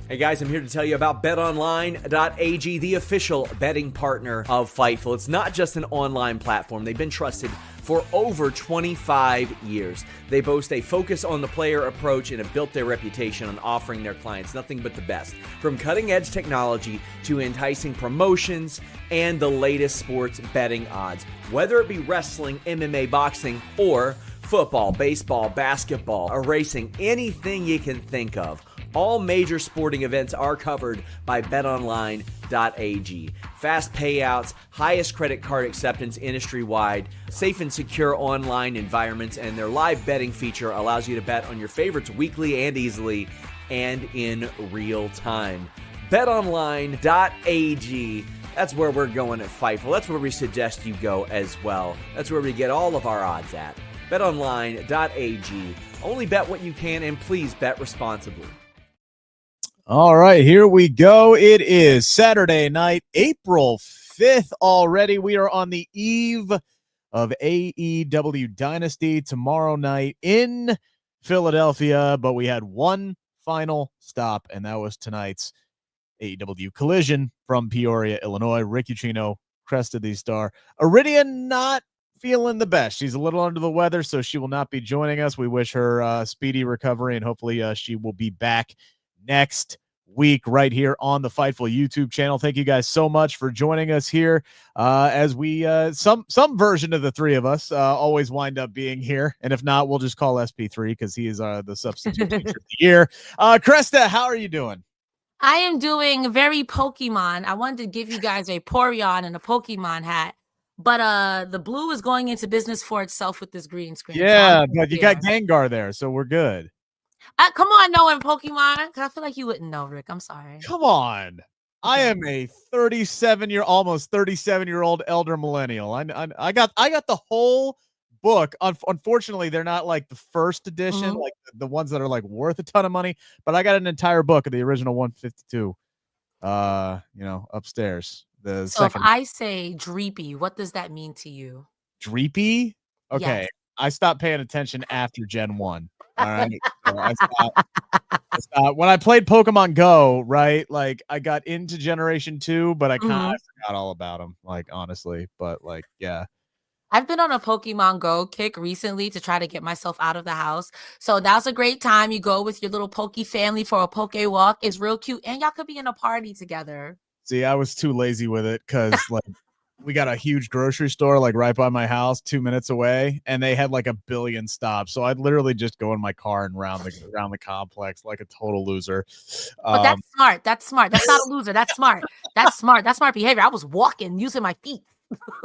Hey guys, I'm here to tell you about betonline.ag, the official betting partner of Fightful. It's not just an online platform. They've been trusted for over 25 years. They boast a focus on the player approach and have built their reputation on offering their clients nothing but the best. From cutting-edge technology to enticing promotions and the latest sports betting odds. Whether it be wrestling, MMA, boxing, or football, baseball, basketball, or racing, anything you can think of. All major sporting events are covered by betonline.ag. Fast payouts, highest credit card acceptance industry-wide, safe and secure online environments, and their live betting feature allows you to bet on your favorites weekly and easily and in real time. betonline.ag. That's where we're going at Fightful. That's where we suggest you go as well. That's where we get all of our odds at. betonline.ag. Only bet what you can, and please bet responsibly. All right, here we go. It is Saturday night, April 5th already. We are on the eve of AEW Dynasty tomorrow night in Philadelphia, but we had one final stop, and that was tonight's AEW Collision from Peoria, Illinois. Rick Ucchino, Cresta the Star. Iridian not feeling the best. She's a little under the weather, so she will not be joining us. We wish her speedy recovery, and hopefully she will be back next week right here on the Fightful YouTube channel. Thank you guys so much for joining us here as we some version of the three of us always wind up being here, and if not, we'll just call SP3 because he is the substitute teacher of the year. Cresta, how are you doing? I am doing very Pokemon. I wanted to give you guys a Porygon and a Pokemon hat, but the blue is going into business for itself with this green screen. Yeah, but you got Gengar there, so we're good. Come on, knowing Pokemon. I feel like you wouldn't know, Rick. I'm sorry. Come on. I am a almost 37-year-old elder millennial. I got the whole book. Unfortunately, they're not like the first edition, like the ones that are like worth a ton of money, but I got an entire book of the original 152 upstairs. So second. If I say Dreepy, what does that mean to you? Dreepy? Okay. Yes. I stopped paying attention after Gen 1. All right. So I stopped. When I played Pokemon Go, right? Like I got into Generation 2, but I kind of forgot all about them, like honestly. But like, yeah. I've been on a Pokemon Go kick recently to try to get myself out of the house. So that's a great time. You go with your little Poke family for a Poke walk. It's real cute. And y'all could be in a party together. See, I was too lazy with it because like we got a huge grocery store like right by my house 2 minutes away, and they had like 1 billion stops. So I'd literally just go in my car and around the complex like a total loser. But that's smart. That's smart. That's not a loser. That's smart. That's smart. That's smart behavior. I was walking using my feet.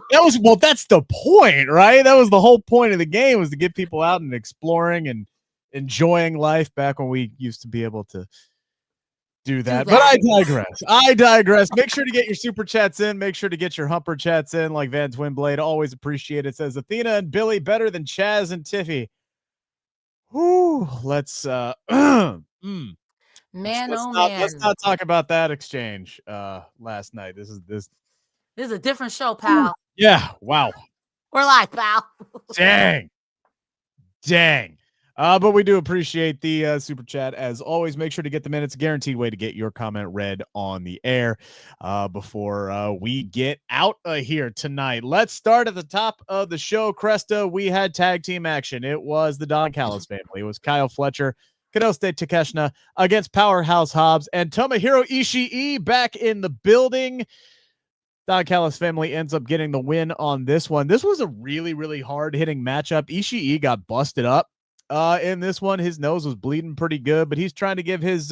That's the point, right? That was the whole point of the game, was to get people out and exploring and enjoying life back when we used to be able to do that. But I digress. Make sure to get your super chats in. Make sure to get your humper chats in, like Van Twinblade. Always appreciate it. Says Athena and Billy better than Chaz and Tiffy. Whoo, let's man, let's not talk about that exchange last night. This is a different show, pal. Yeah, wow. We're live, pal. Dang. But we do appreciate the super chat. As always, make sure to get them in. It's a guaranteed way to get your comment read on the air before we get out of here tonight. Let's start at the top of the show. Cresta, we had tag team action. It was the Don Callis family. It was Kyle Fletcher, Konosuke Takeshita against Powerhouse Hobbs, and Tomohiro Ishii back in the building. Don Callis family ends up getting the win on this one. This was a really, really hard-hitting matchup. Ishii got busted up in this one. His nose was bleeding pretty good, but he's trying to give his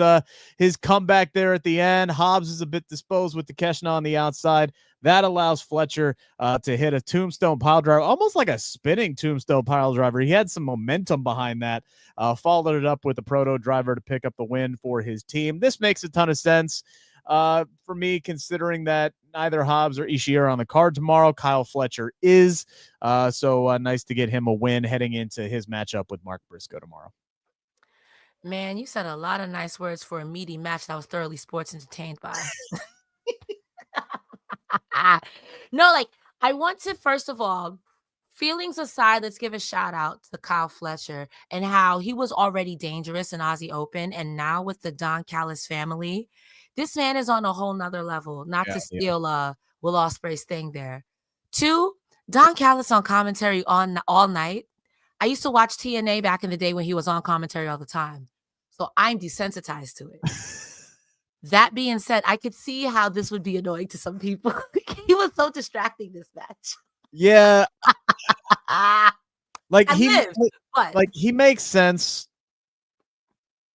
comeback there at the end. Hobbs is a bit disposed with Takeshita on the outside. That allows Fletcher to hit a tombstone pile driver, almost like a spinning tombstone pile driver. He had some momentum behind that, followed it up with a proto driver to pick up the win for his team. This makes a ton of sense for me, considering that neither Hobbs or Ishii are on the card tomorrow. Kyle Fletcher is. So nice to get him a win heading into his matchup with Mark Briscoe tomorrow. Man, you said a lot of nice words for a meaty match that I was thoroughly sports entertained by. No, like, I want to, first of all, Feelings aside, let's give a shout out to Kyle Fletcher and how he was already dangerous in Aussie Open. And now with the Don Callis family, this man is on a whole nother level, not to steal Will Ospreay's thing there. 2, Don Callis on commentary on all night. I used to watch TNA back in the day when he was on commentary all the time. So I'm desensitized to it. That being said, I could see how this would be annoying to some people. He was so distracting this match. Yeah. Like he makes sense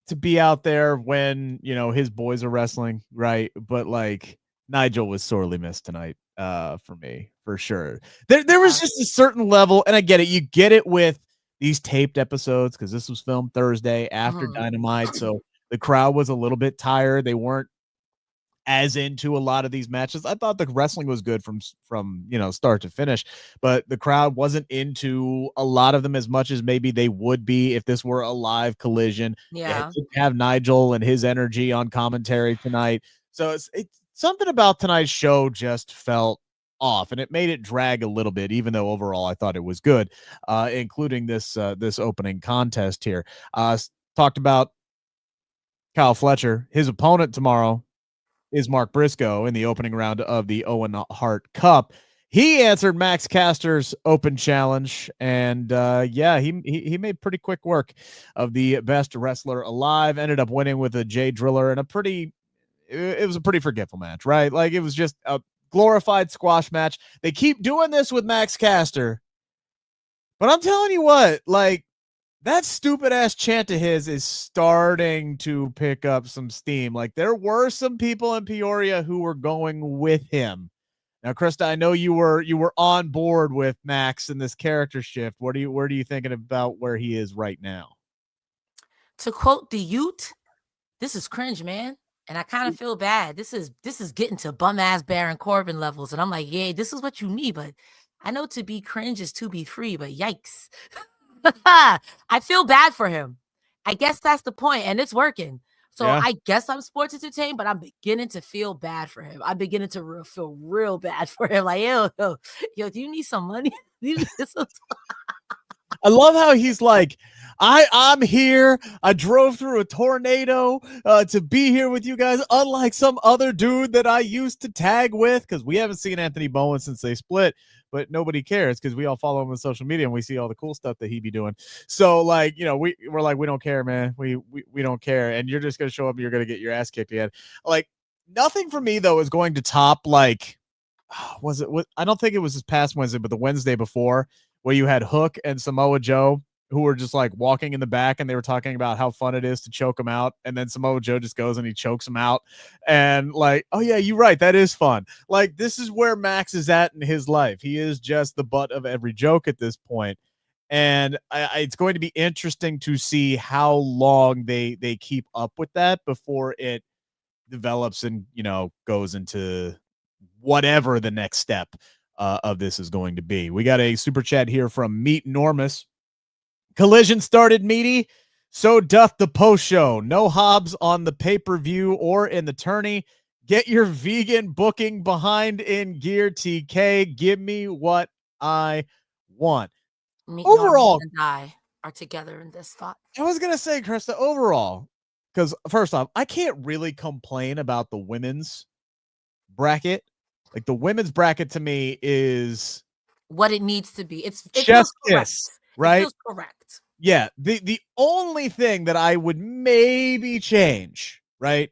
to be out there when, his boys are wrestling, right? But like Nigel was sorely missed tonight for me, for sure. There was just a certain level, and I get it. You get it with these taped episodes because this was filmed Thursday after Dynamite, so the crowd was a little bit tired. They weren't as into a lot of these matches. I thought the wrestling was good from start to finish, but the crowd wasn't into a lot of them as much as maybe they would be if this were a live Collision. Yeah. Have Nigel and his energy on commentary tonight. So it's something about tonight's show just felt off, and it made it drag a little bit, even though overall I thought it was good, including this opening contest here. Talked about Kyle Fletcher. His opponent tomorrow is Mark Briscoe in the opening round of the Owen Hart Cup. He answered Max Caster's open challenge, and he made pretty quick work of the best wrestler alive. Ended up winning with a J Driller and it was a pretty forgetful match, right? Like it was just a glorified squash match. They keep doing this with Max Caster, but I'm telling you what, like, that stupid ass chant of his is starting to pick up some steam. Like there were some people in Peoria who were going with him. Now, Cresta, I know you were on board with Max in this character shift. Where are you thinking about where he is right now? To quote the Ute, this is cringe, man. And I kind of feel bad. This is getting to bum ass Baron Corbin levels. And I'm like, yeah, this is what you need. But I know to be cringe is to be free, but yikes. I feel bad for him. I guess that's the point, and it's working. So I guess I'm sports entertained, but I'm beginning to feel bad for him. I'm beginning to feel real bad for him. Like, yo, do you need some money? I love how he's like, I'm here. I drove through a tornado to be here with you guys, unlike some other dude that I used to tag with, because we haven't seen Anthony Bowen since they split, but nobody cares because we all follow him on social media and we see all the cool stuff that he be doing. So like, we're like, we don't care, man. We don't care. And you're just going to show up and you're going to get your ass kicked again. Like nothing for me though is going to top like, I don't think it was this past Wednesday, but the Wednesday before, where you had Hook and Samoa Joe who were just like walking in the back and they were talking about how fun it is to choke him out. And then Samoa Joe just goes and he chokes him out. And like, oh yeah, you're right. That is fun. Like this is where Max is at in his life. He is just the butt of every joke at this point. And it's going to be interesting to see how long they keep up with that before it develops and, goes into whatever the next step of this is going to be. We got a super chat here from Meat Enormous. Collision started meaty, so doth the post show. No Hobbs on the pay-per-view or in the tourney. Get your vegan booking behind in gear, TK. Give me what I want. Overall, and I are together in this thought. I was gonna say, Krista, overall, because first off, I can't really complain about the women's bracket. Like the women's bracket to me is what it needs to be. It's just kiss, right? It feels correct. Yeah. The only thing that I would maybe change, right,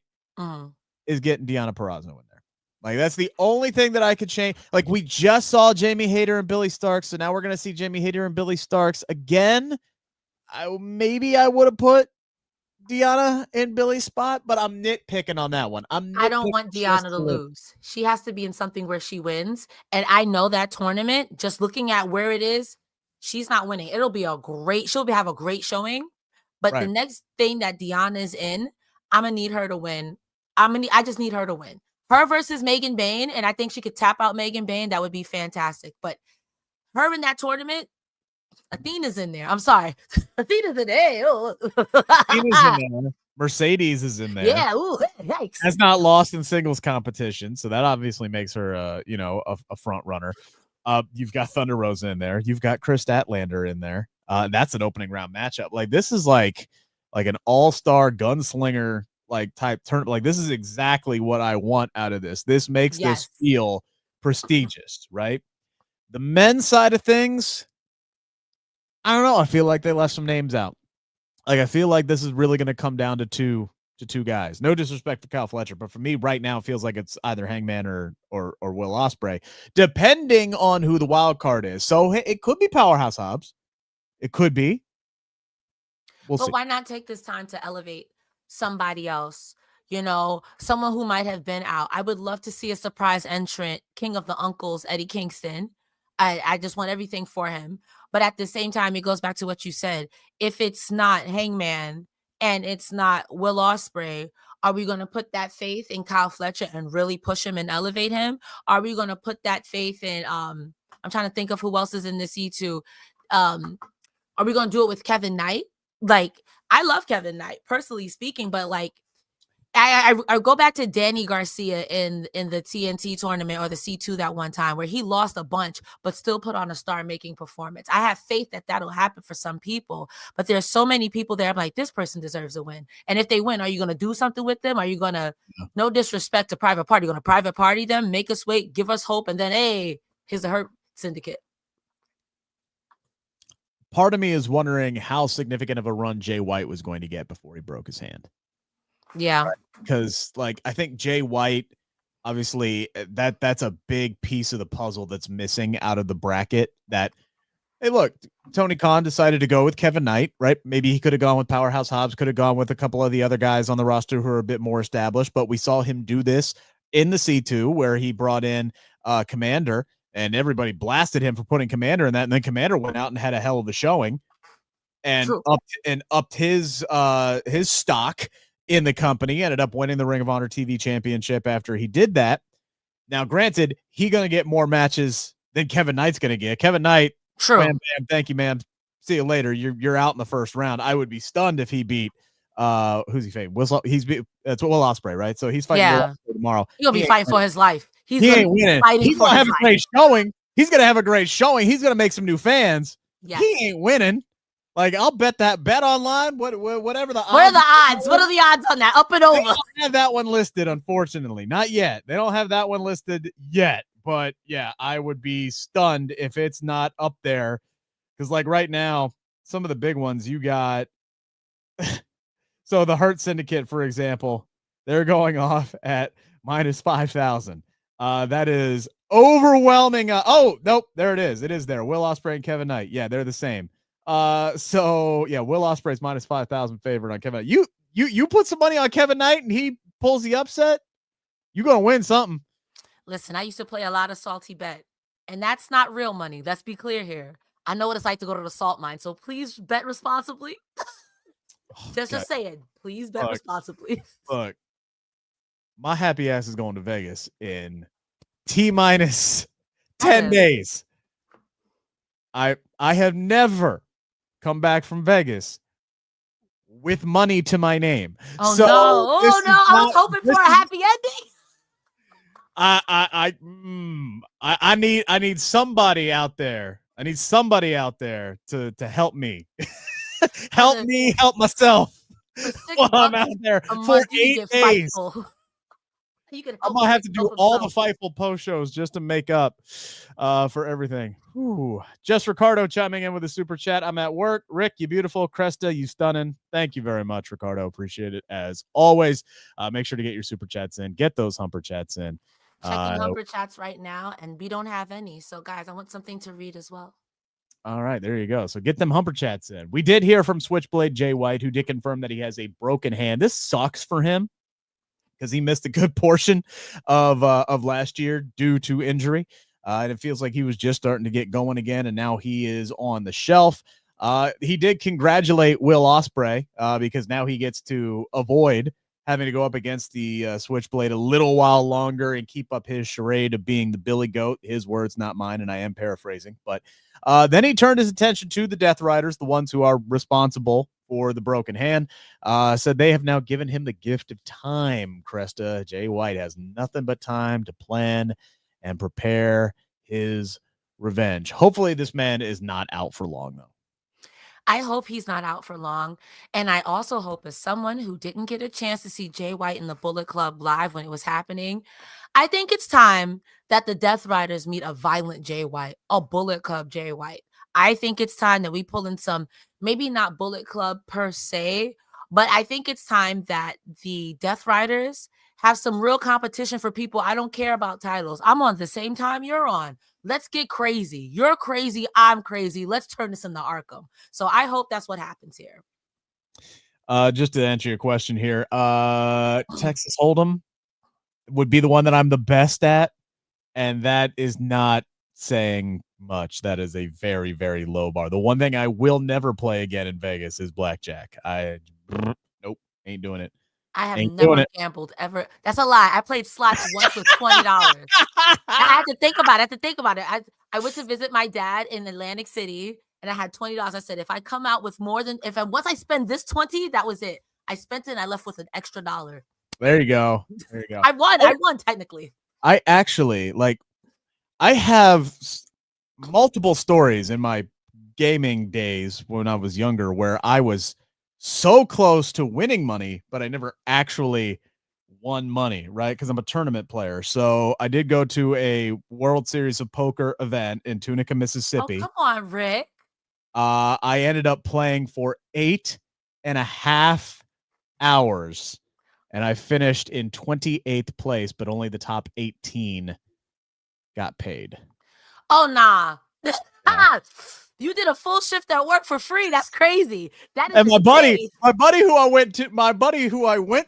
is getting Deonna Purrazzo in there. Like that's the only thing that I could change. Like we just saw Jamie Hayter and Billy Starks, so now we're gonna see Jamie Hayter and Billy Starks again. I would have put Deonna in Billy's spot, but I'm nitpicking on that one. I don't want Deonna to lose. She has to be in something where she wins. And I know that tournament, just looking at where it is, she's not winning. She'll have a great showing. But the next thing that Deonna is in, I'm going to need her to win. I just need her to win. Her versus Megan Bayne, and I think she could tap out Megan Bayne. That would be fantastic. But her in that tournament, Athena's in there. I'm sorry. Athena's in there. Athena's in there. Mercedes is in there. Yeah. Ooh, yikes. Has not lost in singles competition. So that obviously makes her, a front runner. You've got Thunder Rosa in there. You've got Chris Statlander in there. That's an opening round matchup. Like this is like an all-star gunslinger like type turn. Like this is exactly what I want out of this. This makes this feel prestigious, right? The men's side of things, I don't know. I feel like they left some names out. Like I feel like this is really going to come down to two guys. No disrespect for Kyle Fletcher, but for me right now it feels like it's either Hangman or Will Ospreay, depending on who the wild card is. So it could be Powerhouse Hobbs. It could be. We'll see. Why not take this time to elevate somebody else? You know, someone who might have been out. I would love to see a surprise entrant, King of the Uncles, Eddie Kingston. I just want everything for him. But at the same time, it goes back to what you said. If it's not Hangman and it's not Will Ospreay, are we going to put that faith in Kyle Fletcher and really push him and elevate him? Are we going to put that faith in, I'm trying to think of who else is in the C2. Are we going to do it with Kevin Knight? Like, I love Kevin Knight, personally speaking, but like, I go back to Danny Garcia in the TNT tournament or the C2 that one time where he lost a bunch, but still put on a star-making performance. I have faith that that'll happen for some people, but there's so many people there. I'm like, this person deserves a win. And if they win, are you going to do something with them? Are you going to, no disrespect to Private Party, going to private party them, make us wait, give us hope, and then, hey, here's the Hurt Syndicate. Part of me is wondering how significant of a run Jay White was going to get before he broke his hand. Yeah. Because like I think Jay White, obviously that's a big piece of the puzzle that's missing out of the bracket. That, hey, look, Tony Khan decided to go with Kevin Knight, right? Maybe he could have gone with Powerhouse Hobbs, could have gone with a couple of the other guys on the roster who are a bit more established, but we saw him do this in the C2 where he brought in Commander, and everybody blasted him for putting Commander in that, and then Commander went out and had a hell of a showing and upped his stock in the company, ended up winning the Ring of Honor TV championship after he did that. Now, granted, he's going to get more matches than Kevin Knight's going to get. Kevin Knight, bam, bam, thank you, man. See you later. You're out in the first round. I would be stunned if he beat who's he fighting? It's Will Ospreay, right? So he's fighting Will Ospreay tomorrow. He'll be fighting for his life. He ain't winning. He's going to have a great showing. He's going to have a great showing. He's going to make some new fans. Yes. He ain't winning. Like, I'll bet that bet online, whatever the odds. What are the odds? What are the odds on that? Up and over. They don't have that one listed, unfortunately. Not yet. They don't have that one listed yet. But, yeah, I would be stunned if it's not up there. Because, like, right now, some of the big ones you got. So, the Hurt Syndicate, for example, they're going off at minus 5,000. That is overwhelming. Oh, nope. There it is. It is there. Will Ospreay and Kevin Knight. Yeah, they're the same. So yeah, Will Ospreay's minus 5,000 favorite on Kevin Knight. You put some money on Kevin Knight and he pulls the upset, you're gonna win something. Listen, I used to play a lot of salty bet, and that's not real money. Let's be clear here. I know what it's like to go to the salt mine, so please bet responsibly. Just saying, please bet responsibly. Look, my happy ass is going to Vegas in T-minus 10 days. I have never come back from Vegas with money to my name. Oh, so no. I was hoping for a happy ending. I need somebody out there. I need somebody out there to help me. Help me help myself while I'm out there for 8 days. I'm gonna have to do all the Fightful post shows just to make up for everything. Ooh. Just Ricardo chiming in with a super chat. I'm at work. Rick, you beautiful. Cresta, you stunning. Thank you very much, Ricardo. Appreciate it as always. Make sure to get your super chats in. Get those humper chats in. Checking humper chats right now, and we don't have any. So, guys, I want something to read as well. All right, there you go. So get them humper chats in. We did hear from Switchblade Jay White, who did confirm that he has a broken hand. This sucks for him because he missed a good portion of last year due to injury. And it feels like he was just starting to get going again, and now he is on the shelf. He did congratulate Will Ospreay because now he gets to avoid having to go up against the Switchblade a little while longer and keep up his charade of being the Billy Goat. His words, not mine, and I am paraphrasing. But then he turned his attention to the Death Riders, the ones who are responsible for the broken hand. Said they have now given him the gift of time. Cresta, Jay White has nothing but time to plan and prepare his revenge. Hopefully this man is not out for long, though. I hope he's not out for long. And I also hope, as someone who didn't get a chance to see Jay White in the Bullet Club live when it was happening, I think it's time that the Death Riders meet a violent Jay White, a Bullet Club Jay White. I think it's time that we pull in some, maybe not Bullet Club per se, but I think it's time that the Death Riders have some real competition for people. I don't care about titles. I'm on the same time you're on. Let's get crazy. You're crazy. I'm crazy. Let's turn this into Arkham. So I hope that's what happens here. Just to answer your question here, Texas Hold'em would be the one that I'm the best at, and that is not saying much. That is a very, very low bar. The one thing I will never play again in Vegas is blackjack. Nope, ain't doing it. I have never gambled ever. That's a lie. I played slots once with $20. I had to think about it. I went to visit my dad in Atlantic City, and I had $20. I said, if I come out with more than, once I spend this 20, that was it. I spent it and I left with an extra $1. There you go. I won technically. I actually, I have multiple stories in my gaming days when I was younger where I was so close to winning money, but I never actually won money, right? Because I'm a tournament player. So I did go to a World Series of Poker event in Tunica, Mississippi. Oh, come on, Rick. I ended up playing for 8.5 hours, and I finished in 28th place, but only the top 18 got paid. Oh, nah. Yeah. You did a full shift at work for free. That's crazy. That is, and my buddy who I went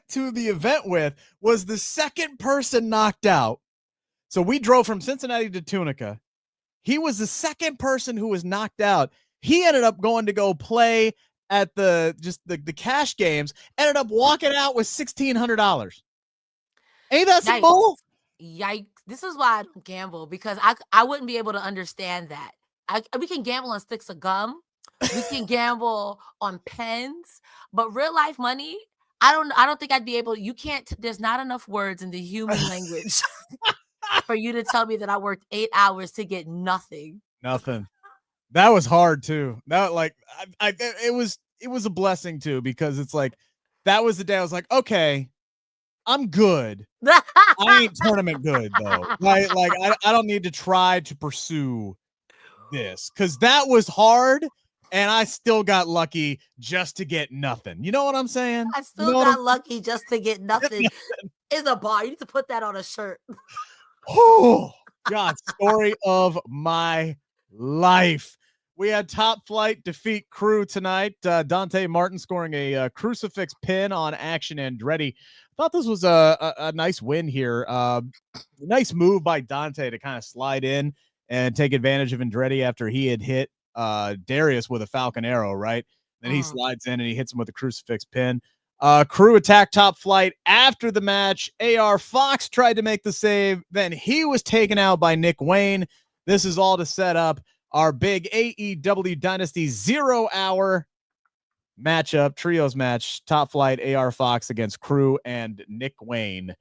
to the event with was the second person knocked out. So we drove from Cincinnati to Tunica. He was the second person who was knocked out. He ended up going to go play at the cash games, ended up walking out with $1,600. Ain't that some bull? Yikes. This is why I don't gamble, because I wouldn't be able to understand that. We can gamble on sticks of gum. We can gamble on pens, but real life money, I don't think I'd be able. You can't. There's not enough words in the human language for you to tell me that I worked 8 hours to get nothing. Nothing. That was hard too. That it was a blessing too, because it's like that was the day I was like, okay, I'm good. I ain't tournament good though. I don't need to try to pursue this, because that was hard, and I still got lucky just to get nothing. You know what I'm saying? I still got lucky just to get nothing. Is a bar. You need to put that on a shirt. Oh God, story of my life. We had Top Flight defeat Crew tonight. Dante Martin scoring a crucifix pin on Action Andretti. Thought this was a nice win here. Nice move by Dante to kind of slide in and take advantage of Andretti after he had hit Darius with a Falcon Arrow, right? Then he slides in and he hits him with a crucifix pin. Crew attacked Top Flight after the match. AR Fox tried to make the save. Then he was taken out by Nick Wayne. This is all to set up our big AEW Dynasty 0 hour matchup, trios match, Top Flight, AR Fox against Crew and Nick Wayne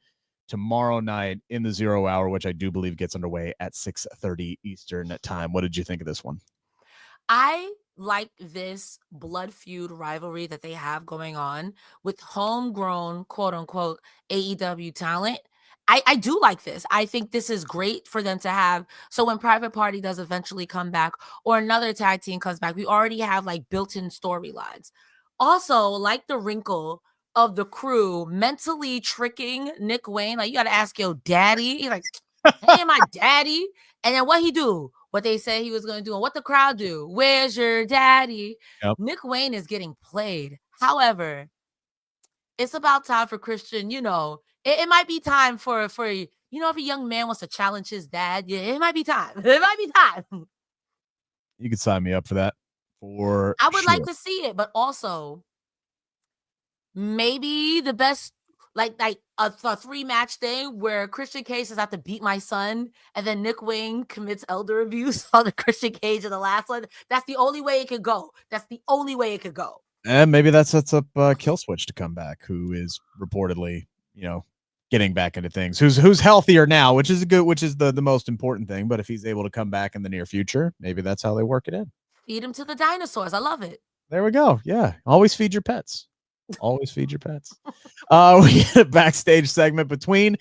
tomorrow night in the 0 hour, which I do believe gets underway at 6:30 Eastern time. What did you think of this one? I like this blood feud rivalry that they have going on with homegrown, quote unquote, AEW talent. I do like this. I think this is great for them to have. So when Private Party does eventually come back, or another tag team comes back, we already have like built-in storylines. Also, like the wrinkle of the Crew mentally tricking Nick Wayne, like, you got to ask your daddy. He's like, hey, my daddy. And then what he do? What they say he was going to do, and what the crowd do. Where's your daddy? Yep. Nick Wayne is getting played. However, it's about time for Christian, it might be time for if a young man wants to challenge his dad, yeah, it might be time. It might be time. You could sign me up for that. I would like to see it, but also maybe the best, like a 3-match thing where Christian Cage says I have to beat my son, and then Nick Wayne commits elder abuse on the Christian Cage in the last one. That's the only way it could go. And maybe that sets up Killswitch to come back, who is reportedly, getting back into things, who's healthier now, which is the most important thing. But if he's able to come back in the near future, maybe that's how they work it in. Feed him to the dinosaurs. I love it. There we go. Yeah. Always feed your pets. Always feed your pets. We get a backstage segment between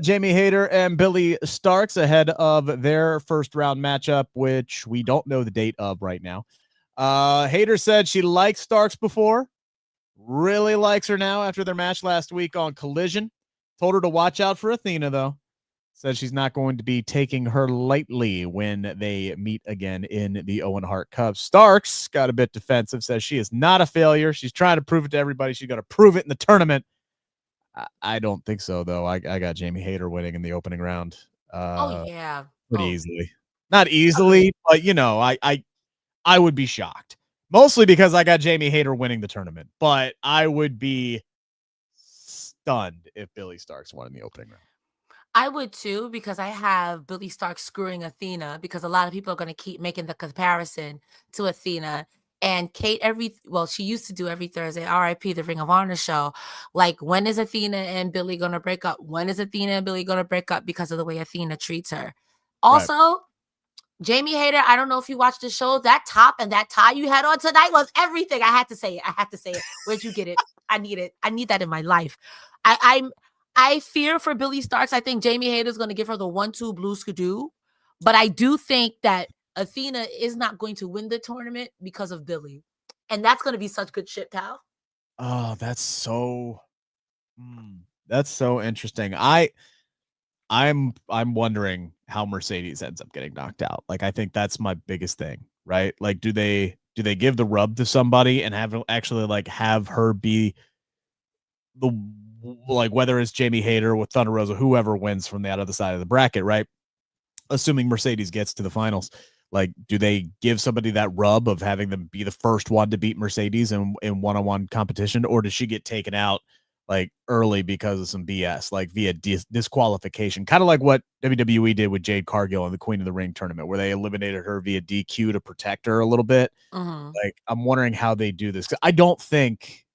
Jamie Hayter and Billy Starks ahead of their first round matchup, which we don't know the date of right now. Hayter said she liked Starks before, really likes her now after their match last week on Collision. Told her to watch out for Athena, though. Says she's not going to be taking her lightly when they meet again in the Owen Hart Cup. Starks got a bit defensive, says she is not a failure. She's trying to prove it to everybody. She's going to prove it in the tournament. I don't think so, though. I got Jamie Hayter winning in the opening round. Pretty easily. Not easily, but, I would be shocked. Mostly because I got Jamie Hayter winning the tournament. But I would be stunned if Billy Starks won in the opening round. I would too, because I have Billy Stark screwing Athena, because a lot of people are going to keep making the comparison to Athena. And Kate, she used to do every Thursday, RIP, the Ring of Honor show. Like, when is Athena and Billy going to break up? When is Athena and Billy going to break up because of the way Athena treats her? Also, right. Jamie Hayter, I don't know if you watched the show, that top and that tie you had on tonight was everything. I had to say it. Where'd you get it? I need it. I need that in my life. I fear for Billy Starks. I think Jamie Hayter is going to give her the 1-2 blue skidoo. But I do think that Athena is not going to win the tournament because of Billy. And that's going to be such good shit, pal. Oh, that's so interesting. I'm wondering how Mercedes ends up getting knocked out. Like, I think that's my biggest thing, right? Like, do they give the rub to somebody and have her be the, like, whether it's Jamie Hayter with Thunder Rosa, whoever wins from the other side of the bracket, right? Assuming Mercedes gets to the finals, like, do they give somebody that rub of having them be the first one to beat Mercedes in one-on-one competition, or does she get taken out like early because of some BS, like via disqualification, kind of like what WWE did with Jade Cargill in the Queen of the Ring tournament, where they eliminated her via DQ to protect her a little bit? Like, I'm wondering how they do this, because I don't think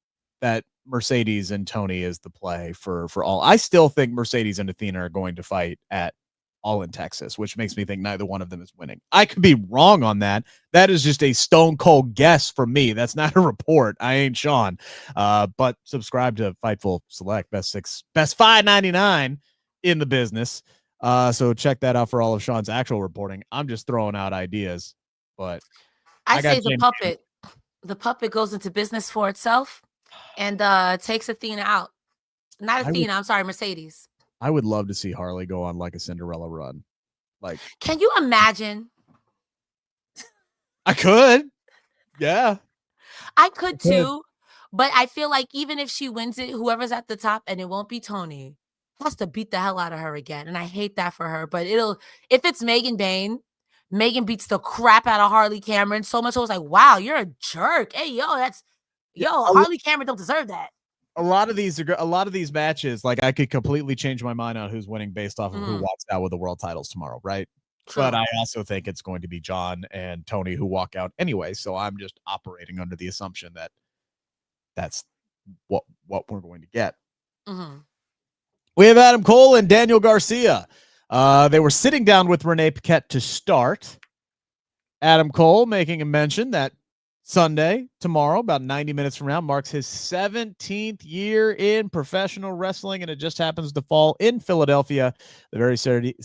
that Mercedes and Tony is the play for all. I still think Mercedes and Athena are going to fight at All in Texas, which makes me think neither one of them is winning. I could be wrong on that. That is just a stone cold guess from me. That's not a report. I ain't Sean. But subscribe to Fightful Select, best $5.99 in the business. So check that out for all of Sean's actual reporting. I'm just throwing out ideas, but I say the puppet goes into business for itself and takes Athena out. Not Athena, I'm sorry, Mercedes. I would love to see Harley go on like a Cinderella run. Like, can you imagine? I could. Yeah. I could too. But I feel like even if she wins it, whoever's at the top, and it won't be Tony, has to beat the hell out of her again. And I hate that for her. But if it's Megan Bain, Megan beats the crap out of Harley Cameron so much. I was like, wow, you're a jerk. Hey, Harley Cameron don't deserve that. A lot of these matches, like, I could completely change my mind on who's winning based off of who walks out with the world titles tomorrow, right? True. But I also think it's going to be John and Tony who walk out anyway. So I'm just operating under the assumption that that's what we're going to get. We have Adam Cole and Daniel Garcia. They were sitting down with Renee Paquette to start. Adam Cole making a mention that Sunday, tomorrow, about 90 minutes from now, marks his 17th year in professional wrestling, and it just happens to fall in Philadelphia, the very city,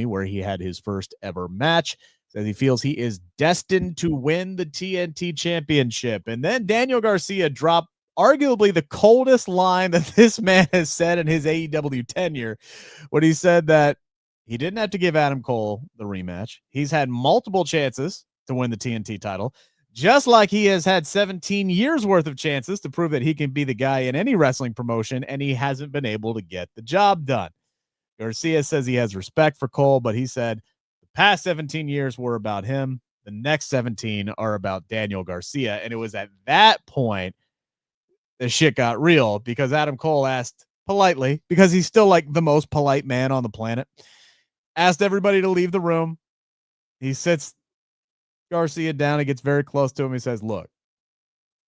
where he had his first ever match. Says he feels he is destined to win the TNT Championship. And then Daniel Garcia dropped arguably the coldest line that this man has said in his AEW tenure, when he said that he didn't have to give Adam Cole the rematch. He's had multiple chances to win the TNT title, just like he has had 17 years worth of chances to prove that he can be the guy in any wrestling promotion, and he hasn't been able to get the job done. Garcia says he has respect for Cole, but he said the past 17 years were about him. The next 17 are about Daniel Garcia. And it was at that point the shit got real, because Adam Cole asked politely, because he's still like the most polite man on the planet, asked everybody to leave the room. He sits Garcia down. He gets very close to him. He says, look,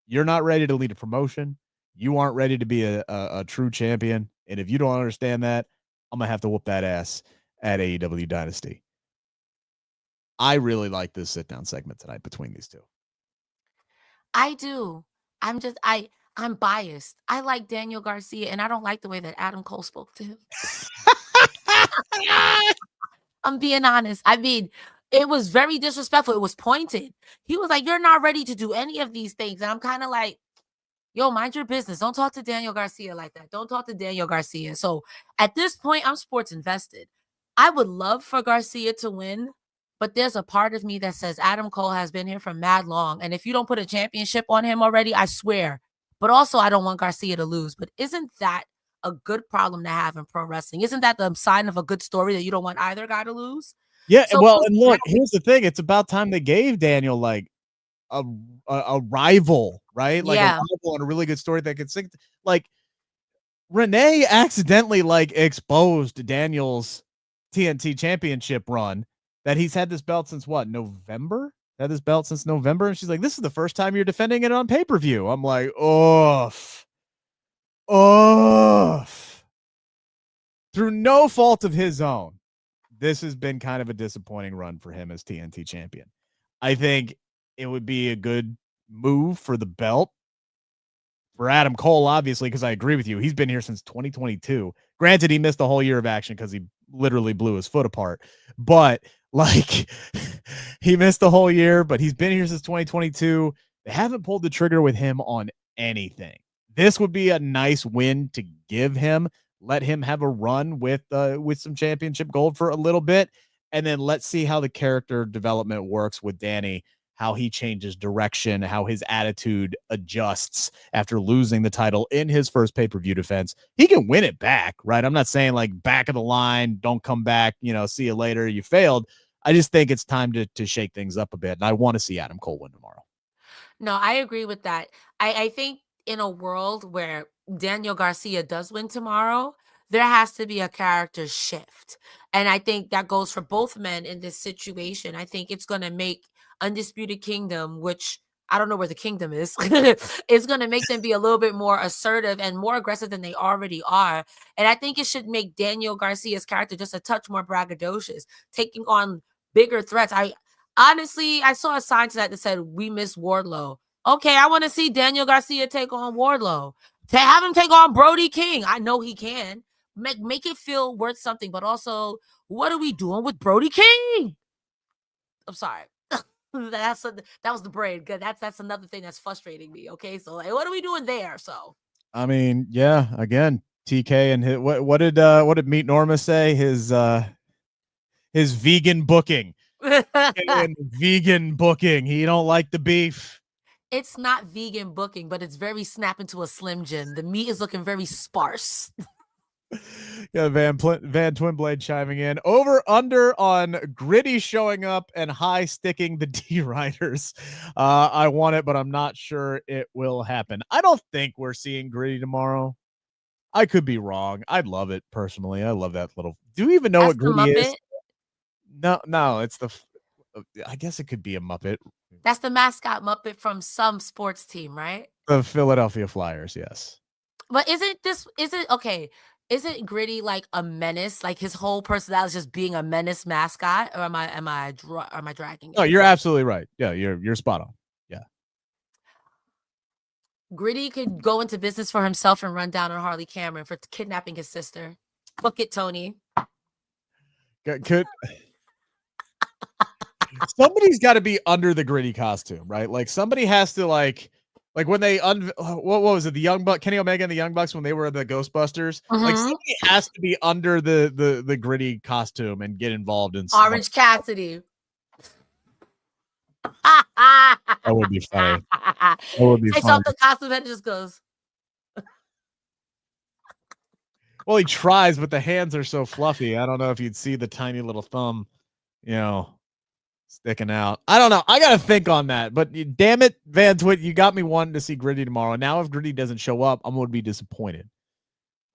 you're not ready to lead a promotion. You aren't ready to be a true champion. And if you don't understand that, I'm going to have to whoop that ass at AEW Dynasty. I really like this sit-down segment tonight between these two. I do. I'm biased. I like Daniel Garcia, and I don't like the way that Adam Cole spoke to him. I'm being honest. I mean, it was very disrespectful. It was pointed. He was like, "You're not ready to do any of these things." And I'm kind of like, yo, mind your business. Don't talk to Daniel Garcia like that. Don't talk to Daniel Garcia. So at this point, I'm sports invested. I would love for Garcia to win, but there's a part of me that says Adam Cole has been here for mad long. And if you don't put a championship on him already, I swear. But also, I don't want Garcia to lose. But isn't that a good problem to have in pro wrestling? Isn't that the sign of a good story that you don't want either guy to lose? Yeah, so well, and look, here's the thing. It's about time they gave Daniel like a rival, right? Like a rival and a really good story that could sing. Like Renee accidentally like exposed Daniel's TNT championship run that he's had this belt since what, November? Had this belt since November. And she's like, this is the first time you're defending it on pay-per-view. I'm like, through no fault of his own, this has been kind of a disappointing run for him as TNT champion. I think it would be a good move for the belt for Adam Cole, obviously, because I agree with you. He's been here since 2022. Granted, he missed a whole year of action because he literally blew his foot apart. But, like, he missed the whole year, but he's been here since 2022. They haven't pulled the trigger with him on anything. This would be a nice win to give him. Let him have a run with some championship gold for a little bit, and then let's see how the character development works with Danny, how he changes direction, how his attitude adjusts after losing the title in his first pay-per-view defense. He can win it back, right? I'm not saying like back of the line, don't come back, see you later, you failed. I just think it's time to shake things up a bit, and I want to see Adam Cole win tomorrow. No, I agree with that. I think in a world where Daniel Garcia does win tomorrow, there has to be a character shift. And I think that goes for both men in this situation. I think it's going to make Undisputed Kingdom, which I don't know where the kingdom is, it's going to make them be a little bit more assertive and more aggressive than they already are. And I think it should make Daniel Garcia's character just a touch more braggadocious, taking on bigger threats. I saw a sign to that said, "We miss Wardlow." Okay, I want to see Daniel Garcia take on Wardlow. To have him take on Brody King, I know he can. Make it feel worth something, but also, what are we doing with Brody King? I'm sorry. That was the brain. That's another thing that's frustrating me. Okay, so like, what are we doing there? So, I mean, yeah, again, TK and what did Meat Norma say? His vegan booking. Vegan booking. He don't like the beef. It's not vegan booking, but it's very snap into a Slim Jim. The meat is looking very sparse. Yeah, Van Twinblade chiming in. Over under on Gritty showing up and high sticking the D Riders. I want it, but I'm not sure it will happen. I don't think we're seeing Gritty tomorrow. I could be wrong. I'd love it personally. I love that little. Do you even know what Gritty is? No, it's I guess it could be a Muppet. That's the mascot Muppet from some sports team, right? The Philadelphia Flyers, yes. But isn't Gritty like a menace? Like his whole personality is just being a menace mascot, or am I dragging it? No, you're absolutely right. Yeah, you're spot on. Yeah. Gritty could go into business for himself and run down on Harley Cameron for kidnapping his sister. Book it, Tony. Could somebody's got to be under the Gritty costume, right? Like somebody has to like when they what was it? The Young Buck, Kenny Omega and the Young Bucks when they were the Ghostbusters. Like somebody has to be under the Gritty costume and get involved in Orange Cassidy. That would be funny. That would be funny. The costume head just goes. Well, he tries, but the hands are so fluffy. I don't know if you'd see the tiny little thumb, sticking out. I don't know. I got to think on that. But damn it, Van Twit, you got me wanting to see Gritty tomorrow. Now, if Gritty doesn't show up, I'm going to be disappointed.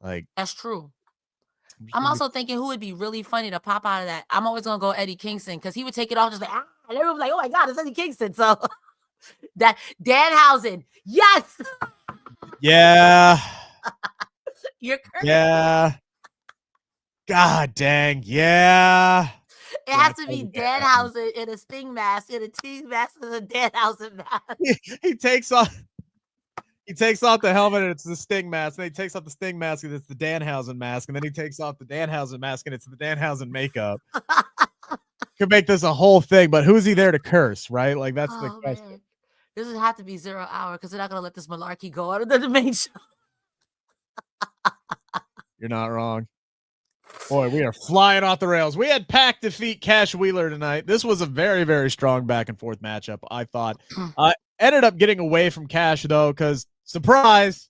Like that's true. I'm also thinking who would be really funny to pop out of that. I'm always going to go Eddie Kingston because he would take it off just like, and everyone's like, oh my God, it's Eddie Kingston. So that Danhausen. Yes. Yeah. You're cursed. Yeah. God dang. Yeah. It has to be Danhausen in a Sting mask, in a team mask, and a Danhausen mask. He takes off the helmet and it's the Sting mask. Then he takes off the Sting mask and it's the Danhausen mask. And then he takes off the Danhausen mask and it's the Danhausen makeup. Could make this a whole thing, but who's he there to curse, right? Like that's the question. Man. This would have to be 0 hour because they're not gonna let this malarkey go out of the main show. You're not wrong. Boy, we are flying off the rails. We had Pac defeat Cash Wheeler tonight. This was a very, very strong back and forth matchup, I thought. Ended up getting away from Cash, though, because, surprise,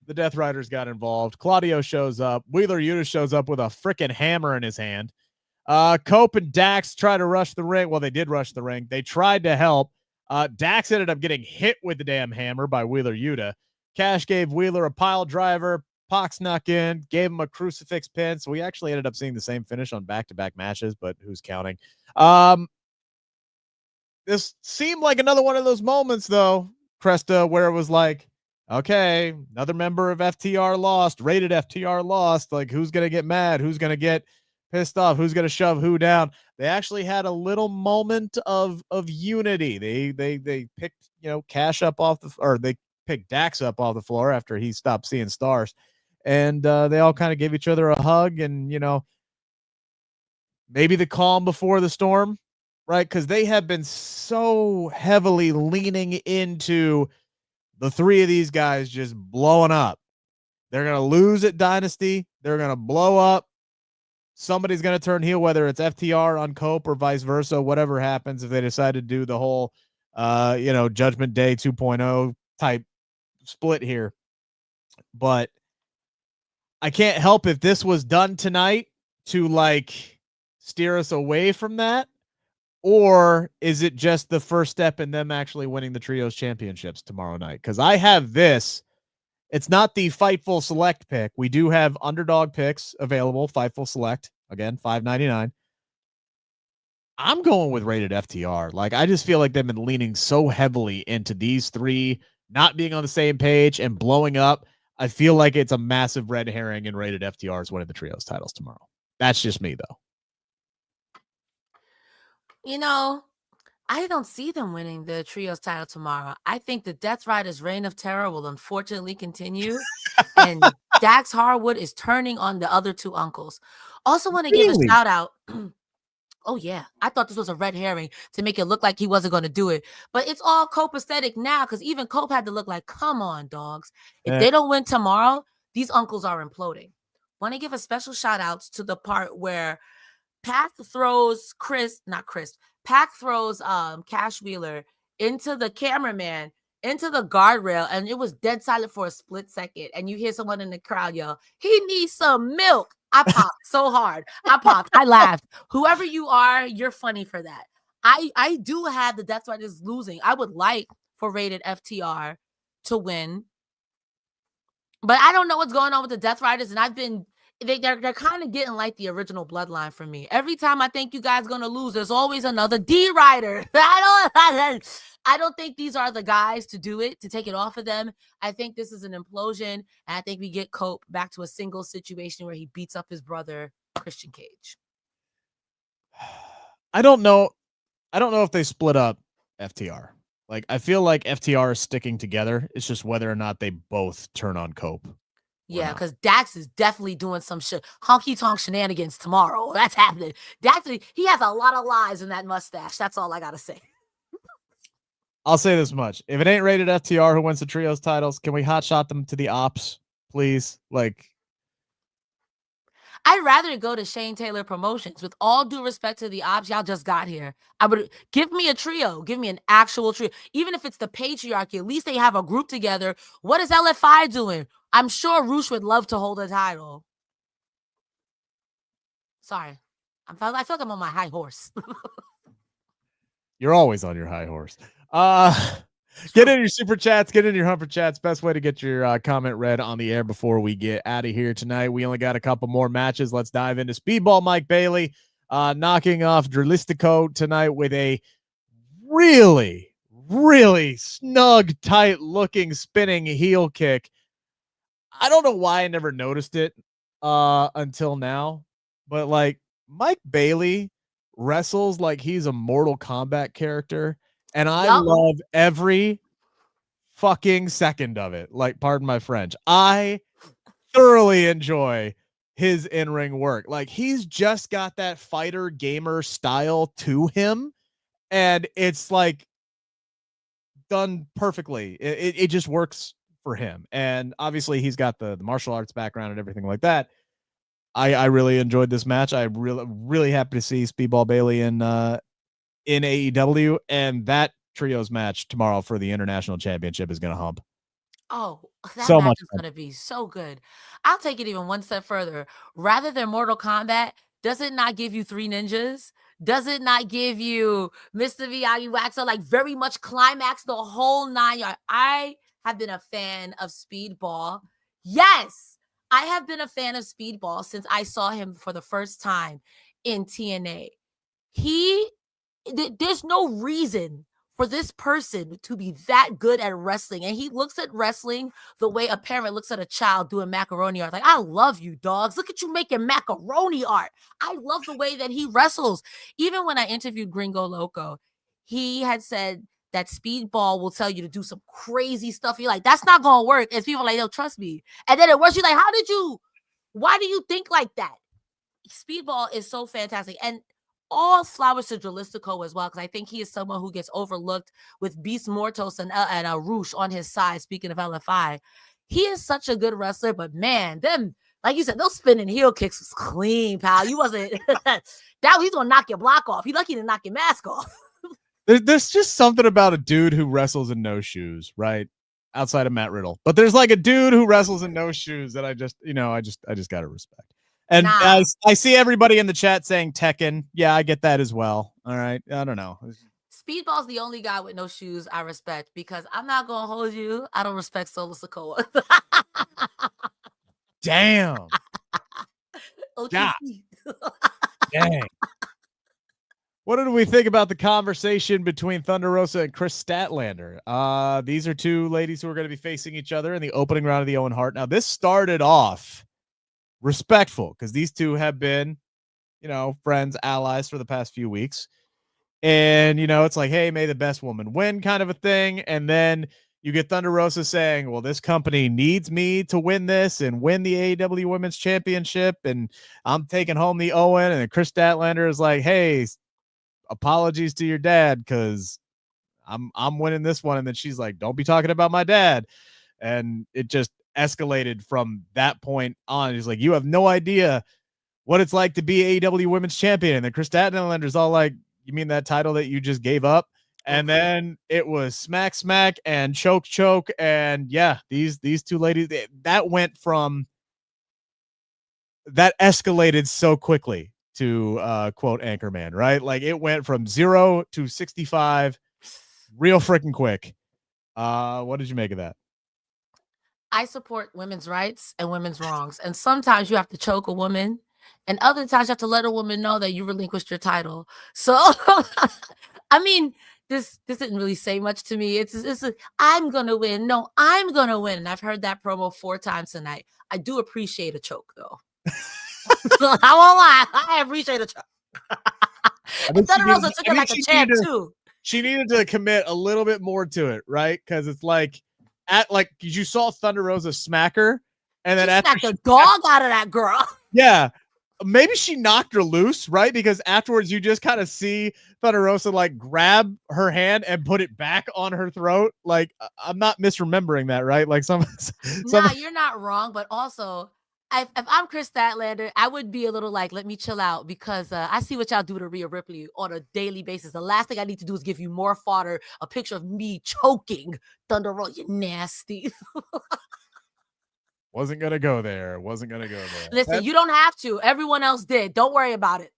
the Death Riders got involved. Claudio shows up. Wheeler Yuta shows up with a freaking hammer in his hand. Cope and Dax try to rush the ring. Well, they did rush the ring. They tried to help. Dax ended up getting hit with the damn hammer by Wheeler Yuta. Cash gave Wheeler a pile driver. Pac snuck in, gave him a crucifix pin. So we actually ended up seeing the same finish on back-to-back matches, but who's counting? This seemed like another one of those moments, though, Cresta, where it was like, okay, another member of FTR lost, rated FTR lost. Like, who's going to get mad? Who's going to get pissed off? Who's going to shove who down? They actually had a little moment of unity. They picked, Cash up off they picked Dax up off the floor after he stopped seeing stars. And they all kind of gave each other a hug and, maybe the calm before the storm, right? Because they have been so heavily leaning into the three of these guys just blowing up. They're going to lose at Dynasty. They're going to blow up. Somebody's going to turn heel, whether it's FTR on Cope or vice versa, whatever happens if they decide to do the whole, Judgment Day 2.0 type split here. But I can't help if this was done tonight to steer us away from that, or is it just the first step in them actually winning the trios championships tomorrow night? Because I have this. It's not the Fightful Select pick. We do have underdog picks available. Fightful Select, again, $5.99. I'm going with rated FTR. I just feel like they've been leaning so heavily into these three not being on the same page and blowing up. I feel like it's a massive red herring and rated FTR is winning the trios titles tomorrow. That's just me, though. I don't see them winning the trios title tomorrow. I think the Death Riders' reign of terror will unfortunately continue. And Dax Harwood is turning on the other two uncles. Also want to give a shout out. Oh, yeah. I thought this was a red herring to make it look like he wasn't going to do it. But it's all Cope aesthetic now because even Cope had to look like, come on, dogs. If they don't win tomorrow, these uncles are imploding. Want to give a special shout out to the part where Pac throws Cash Wheeler into the cameraman, into the guardrail, and it was dead silent for a split second. And you hear someone in the crowd yell, "He needs some milk." I popped so hard. I laughed. Whoever you are, you're funny for that. I do have the Death Riders losing. I would like for rated FTR to win. But I don't know what's going on with the Death Riders, and they're kind of getting like the original bloodline for me. Every time I think you guys are going to lose, there's always another D Rider. I don't think these are the guys to do it, to take it off of them. I think this is an implosion, and I think we get Cope back to a single situation where he beats up his brother, Christian Cage. I don't know if they split up FTR. I feel like FTR is sticking together. It's just whether or not they both turn on Cope. Yeah, because Dax is definitely doing some shit. Honky-tonk shenanigans tomorrow. That's happening. Dax, he has a lot of lies in that mustache. That's all I got to say. I'll say this much. If it ain't rated FTR who wins the trios titles, can we hotshot them to the ops, please? I'd rather go to Shane Taylor Promotions. With all due respect to the ops, y'all just got here. I would give me a trio. Give me an actual trio. Even if it's the patriarchy, at least they have a group together. What is LFI doing? I'm sure Roosh would love to hold a title. Sorry. I feel like I'm on my high horse. You're always on your high horse. Get in your super chats, get in your humper chats. Best way to get your comment read on the air before we get out of here tonight. We only got a couple more matches. Let's dive into Speedball Mike Bailey knocking off Dralistico tonight with a really, really snug, tight looking spinning heel kick. I don't know why I never noticed it until now, but like Mike Bailey wrestles like he's a Mortal Kombat character, and I love every fucking second of it. Like, pardon my French. I thoroughly enjoy his in-ring work. Like, he's just got that fighter gamer style to him, and it's like done perfectly. It just works for him. And obviously he's got the martial arts background and everything like that. I really enjoyed this match. I'm really happy to see Speedball Bailey in AEW, and that trios match tomorrow for the international championship is going to hump. Oh, that match is going to be so good. I'll take it even one step further. Rather than Mortal Kombat, does it not give you Three Ninjas? Does it not give you Mr. Miyagi Waxo? Like, very much climax, the whole 9 yards. I have been a fan of Speedball. Yes, I have been a fan of Speedball since I saw him for the first time in TNA. There's no reason for this person to be that good at wrestling. And he looks at wrestling the way a parent looks at a child doing macaroni art. Like, I love you, dogs. Look at you making macaroni art. I love the way that he wrestles. Even when I interviewed Gringo Loco, he had said that Speedball will tell you to do some crazy stuff. You're like, that's not going to work. And people are like, they'll trust me. And then it works. You're like, why do you think like that? Speedball is so fantastic. And all flowers to Dralistico as well, because I think he is someone who gets overlooked with Beast Mortos and Roosh on his side. Speaking of LFI, he is such a good wrestler, but man, them, like you said, those spinning heel kicks was clean, pal. You wasn't that he's gonna knock your block off. He lucky to knock your mask off. There's just something about a dude who wrestles in no shoes, right? Outside of Matt Riddle, but there's like a dude who wrestles in no shoes that I just gotta respect. And I see everybody in the chat saying Tekken. Yeah, I get that as well. All right. I don't know. Speedball's the only guy with no shoes I respect, because I'm not going to hold you. I don't respect Solo Sikoa. Damn. Yeah. Dang. What did we think about the conversation between Thunder Rosa and Kris Statlander? These are two ladies who are going to be facing each other in the opening round of the Owen Hart. Now, this started off respectful because these two have been, friends, allies for the past few weeks. And, it's like, hey, may the best woman win kind of a thing. And then you get Thunder Rosa saying, well, this company needs me to win this and win the AEW Women's Championship. And I'm taking home the Owen. And then Kris Statlander is like, hey, apologies to your dad because I'm winning this one. And then she's like, don't be talking about my dad. And it just escalated from that point on. He's like, you have no idea what it's like to be AEW Women's Champion. And then Kris Statlander's all like, you mean that title that you just gave up? And then it was smack and choke. And yeah, these two ladies, that went from that escalated so quickly to quote Anchorman, right? Like it went from 0 to 65 real freaking quick. What did you make of that? I support women's rights and women's wrongs. And sometimes you have to choke a woman, and other times you have to let a woman know that you relinquished your title. So, I mean, this didn't really say much to me. It's I'm going to win. No, I'm going to win. And I've heard that promo 4 times tonight. I do appreciate a choke, though. I won't lie. I appreciate a choke. Thunder Rosa took it like a champ, too. She needed to commit a little bit more to it, right? Because it's like, you saw Thunder Rosa smack her, and then smacked the dog out of that girl. Yeah, maybe she knocked her loose, right? Because afterwards, you just kind of see Thunder Rosa like grab her hand and put it back on her throat. Like, I'm not misremembering that, right? Like Nah, you're not wrong, but also, if I'm Kris Statlander, I would be a little like, let me chill out, because I see what y'all do to Rhea Ripley on a daily basis. The last thing I need to do is give you more fodder, a picture of me choking Thunder Rosa. You nasty. Wasn't gonna go there. Listen, you don't have to. Everyone else did. Don't worry about it.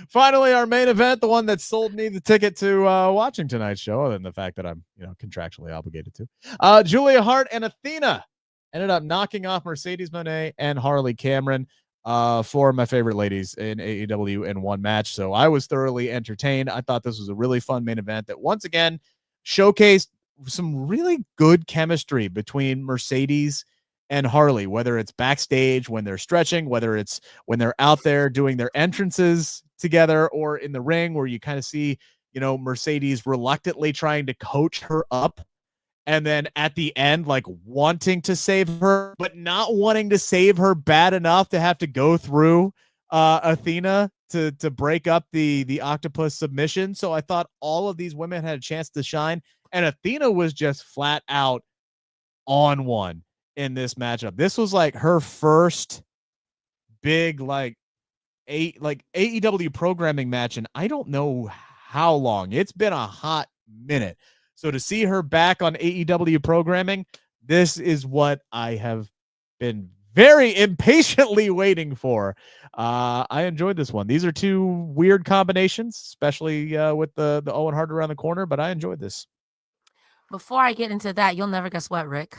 Finally, our main event, the one that sold me the ticket to watching tonight's show, other than the fact that I'm contractually obligated to. Julia Hart and Athena ended up knocking off Mercedes Moné and Harley Cameron, four of my favorite ladies in AEW in one match. So I was thoroughly entertained. I thought this was a really fun main event that once again showcased some really good chemistry between Mercedes and Harley, whether it's backstage when they're stretching, whether it's when they're out there doing their entrances together, or in the ring where you kind of see, Mercedes reluctantly trying to coach her up. And then at the end, like wanting to save her, but not wanting to save her bad enough to have to go through Athena to break up the octopus submission. So I thought all of these women had a chance to shine, and Athena was just flat out on one in this matchup. This was like her first big AEW programming match, and I don't know how long. It's been a hot minute. So to see her back on AEW programming, this is what I have been very impatiently waiting for. I enjoyed this one. These are two weird combinations, especially with the Owen Hart around the corner, but I enjoyed this. Before I get into that, you'll never guess what, Rick.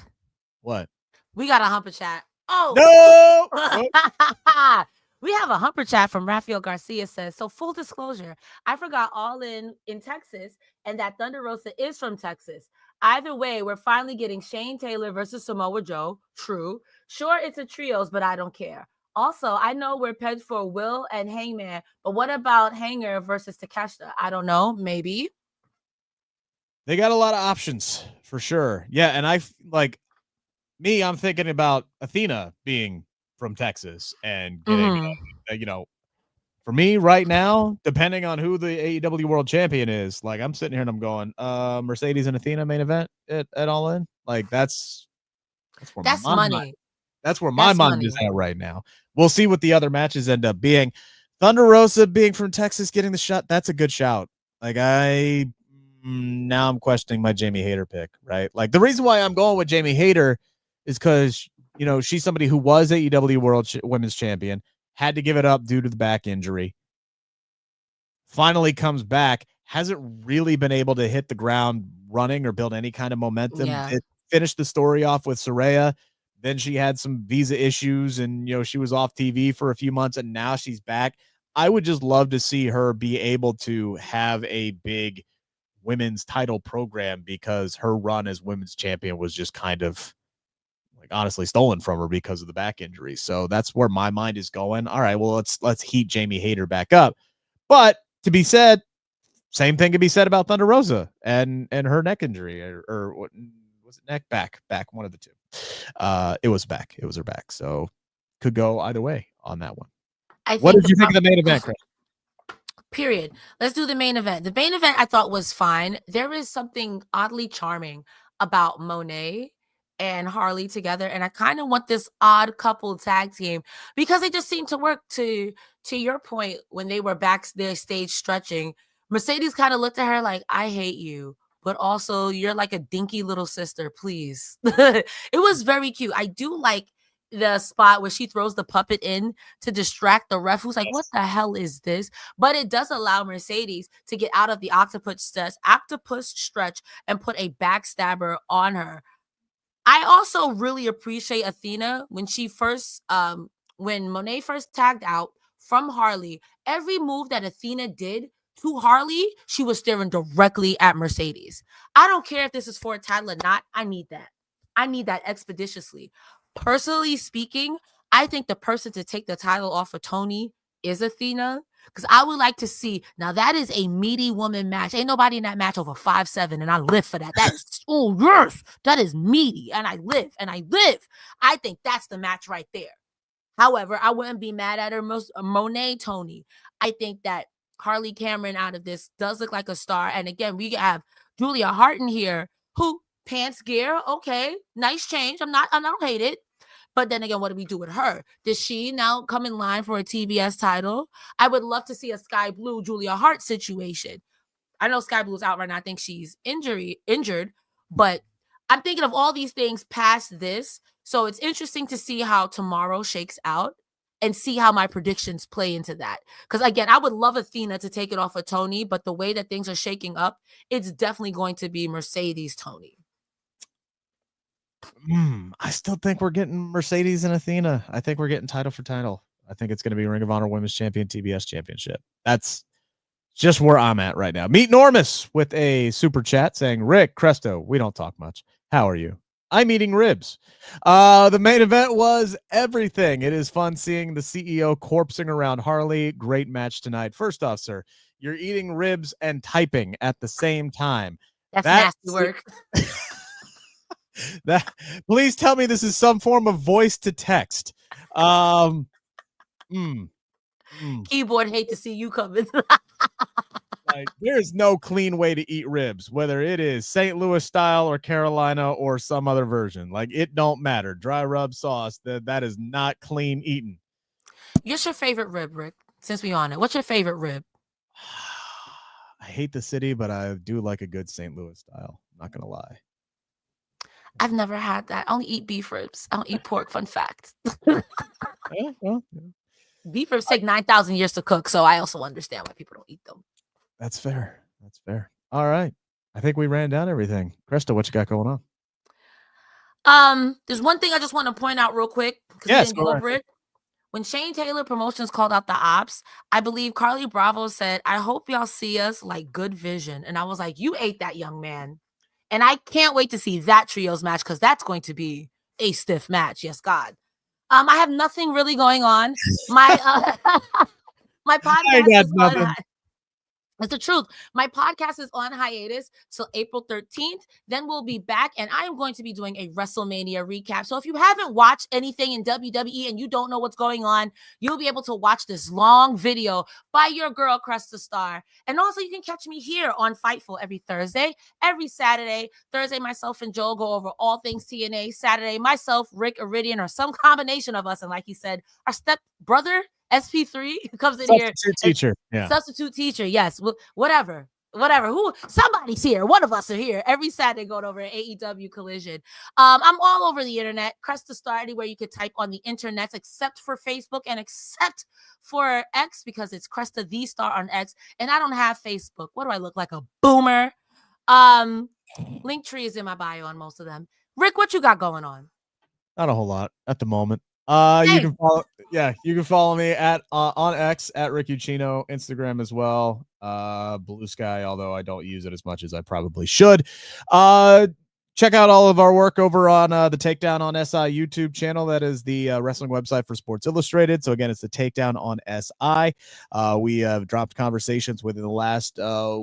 What? We got a humper chat. Oh, no! We have a humper chat from Rafael Garcia says, so full disclosure, I forgot All In Texas and that Thunder Rosa is from Texas. Either way, we're finally getting Shane Taylor versus Samoa Joe. True. Sure, it's a trios, but I don't care. Also, I know we're pegged for Will and Hangman, but what about Hanger versus Takeshita? I don't know. Maybe. They got a lot of options for sure. Yeah, and I'm thinking about Athena being from Texas and getting, for me right now, depending on who the AEW World Champion is, like I'm sitting here and I'm going, Mercedes and Athena main event at All In. Like that's money. That's where my mind is at right now. We'll see what the other matches end up being. Thunder Rosa being from Texas, getting the shot. That's a good shout. Like now I'm questioning my Jamie Hayter pick, right? Like the reason why I'm going with Jamie Hayter is because, she's somebody who was AEW World Women's Champion, had to give it up due to the back injury. Finally comes back, hasn't really been able to hit the ground running or build any kind of momentum. Yeah. It finished the story off with Saraya. Then she had some visa issues and, she was off TV for a few months and now she's back. I would just love to see her be able to have a big women's title program because her run as women's champion was just kind of honestly stolen from her because of the back injury. So that's where my mind is going. All right, well, let's heat Jamie Hayter back up. But to be said, same thing could be said about Thunder Rosa and her neck injury or what was it? Neck, back, one of the two. It was back. It was her back. So could go either way on that one. What did you think of the main event, Chris? Period. Let's do the main event. The main event I thought was fine. There is something oddly charming about Moné and Harley together, and I kind of want this odd couple tag team because they just seem to work. To your point, when they were backstage stretching, Mercedes kind of looked at her like, I hate you, but also you're like a dinky little sister, please. It was very cute. I do like the spot where she throws the puppet in to distract the ref, who's like, what the hell is this? But it does allow Mercedes to get out of the octopus stretch and put a backstabber on her. I also really appreciate Athena when when Moné first tagged out from Harley. Every move that Athena did to Harley, she was staring directly at Mercedes. I don't care if this is for a title or not. I need that. I need that expeditiously. Personally speaking, I think the person to take the title off of Tony is Athena. Because I would like to see, now that is a meaty woman match. Ain't nobody in that match over 5'7", and I live for that. That's, oh yes, that is meaty, and I live. I think that's the match right there. However, I wouldn't be mad at her Moné Tony. I think that Harley Cameron out of this does look like a star. And again, we have Julia Hart in here, who pants gear, okay, nice change. I don't hate it. But then again, what do we do with her? Does she now come in line for a TBS title? I would love to see a Sky Blue Julia Hart situation. I know Sky Blue's out right now. I think she's injured, but I'm thinking of all these things past this. So it's interesting to see how tomorrow shakes out and see how my predictions play into that. Because again, I would love Athena to take it off of Tony, but the way that things are shaking up, it's definitely going to be Mercedes Tony. I still think we're getting Mercedes and Athena. I think we're getting title for title. I think it's going to be Ring of Honor Women's Champion, TBS Championship. That's just where I'm at right now. Meet Normus with a super chat saying, Rick, Cresta, we don't talk much. How are you? I'm eating ribs. The main event was everything. It is fun seeing the CEO corpsing around Harley. Great match tonight. First off, sir, you're eating ribs and typing at the same time. That's nasty work. Please tell me this is some form of voice to text. Keyboard hate to see you coming. Like, there's no clean way to eat ribs, whether it is St. Louis style or Carolina or some other version. Like, it don't matter. Dry rub sauce, that is not clean eating. What's your favorite rib, Rick? Since we on it, what's your favorite rib? I hate the city, but I do like a good St. Louis style. I'm not gonna lie. I've never had that. I only eat beef ribs. I don't eat pork. Fun fact. Yeah. Beef ribs take 9,000 years to cook, so I also understand why people don't eat them. That's fair. All right. I think we ran down everything. Cresta, what you got going on? There's one thing I just want to point out real quick because yes, we didn't go over it. When Shane Taylor Promotions called out the ops, I believe Carly Bravo said, I hope y'all see us like Good Vision. And I was like, you ate that, young man. And I can't wait to see that trios match because that's going to be a stiff match. Yes, God. I have nothing really going on. My my podcast is on. It's the truth. My podcast is on hiatus till April 13th. Then we'll be back, and I am going to be doing a WrestleMania recap. So if you haven't watched anything in WWE and you don't know what's going on, you'll be able to watch this long video by your girl, Cresta Star. And also, you can catch me here on Fightful every Thursday, every Saturday. Thursday, myself and Joel go over all things TNA. Saturday, myself, Rick, Iridian, or some combination of us. And like he said, our step brother, SP3 comes in here. Substitute teacher. Yes. Whatever. Somebody's here. One of us are here every Saturday going over at AEW Collision. I'm all over the internet. Cresta Star, anywhere you could type on the internet, except for Facebook and except for X, because it's Cresta the Star on X. And I don't have Facebook. What do I look like? A boomer? Linktree is in my bio on most of them. Rick, what you got going on? Not a whole lot at the moment. You can follow me at on X at Rick Ucchino, Instagram as well. Blue Sky, although I don't use it as much as I probably should. Check out all of our work over on the Takedown on SI YouTube channel. That is the wrestling website for Sports Illustrated. So again, it's the Takedown on SI. We have dropped conversations within the last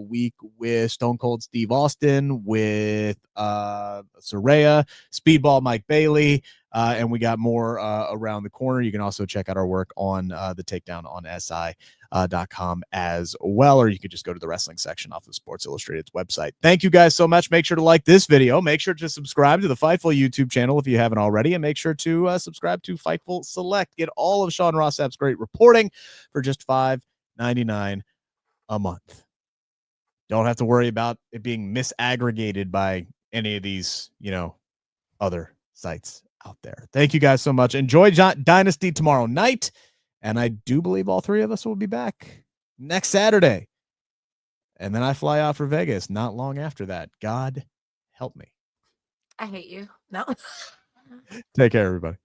week with Stone Cold Steve Austin, with Saraya, Speedball Mike Bailey, and we got more around the corner. You can also check out our work on the Takedown on SI.com as well, or you could just go to the wrestling section off of Sports Illustrated's website. Thank you guys so much. Make sure to like this video. Make sure to subscribe to the Fightful YouTube channel if you haven't already, and make sure to subscribe to Fightful Select. Get all of Sean Rossap's great reporting for just $5.99 a month. Don't have to worry about it being misaggregated by any of these, other sites out there. Thank you guys so much. Enjoy Dynasty tomorrow night. And I do believe all three of us will be back next Saturday. And then I fly out for Vegas not long after that. God help me. I hate you. No. Take care, everybody.